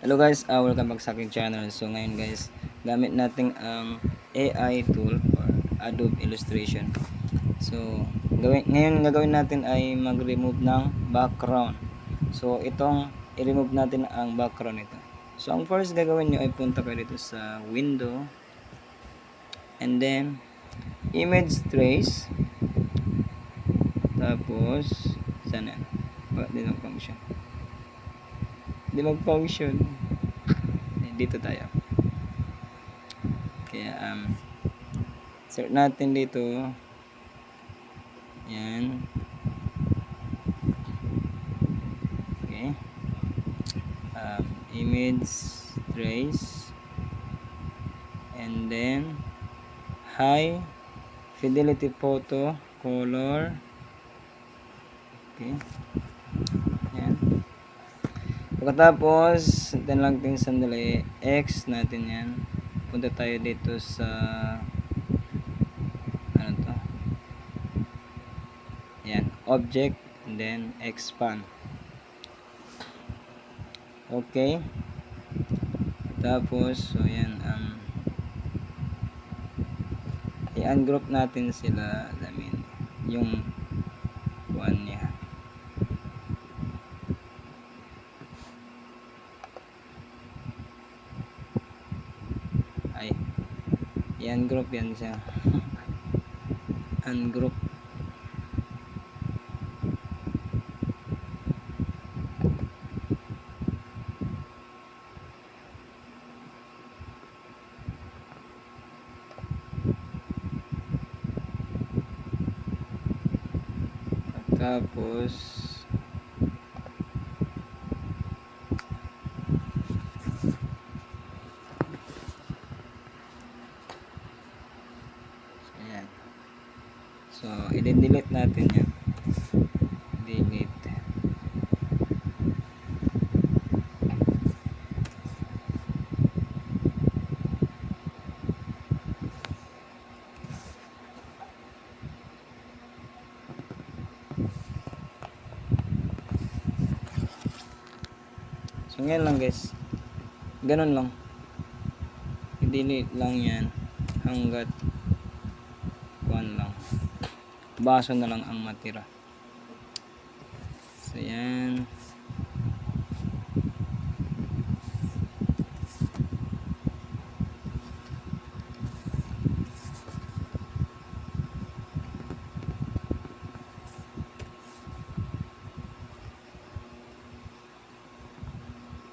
Hello guys, welcome back sa aking channel. So ngayon guys, gamit natin ang AI tool or Adobe Illustration. So ngayon gagawin natin ay mag-remove ng background. So itong i-remove natin ang background ito. So ang first gagawin nyo ay punta kayo dito sa window and then image trace, tapos sana di mag-function dito tayo. Kaya search natin dito, yan, okay, image trace and then high fidelity photo color, okay, yan. Pagkatapos then lang din sandali, X natin yan, punta tayo dito sa ano to, yan, object and then expand. Okay, tapos so yan, i-ungroup natin sila, I mean yung kuan niya. Ay, i-ungroup yan siya. Ungroup. Tapos ayan. So i-delete natin yan. Delete. So ngayon lang guys, ganun lang, i-delete lang yan hanggat kuan lang, baso na lang ang matira. So yan,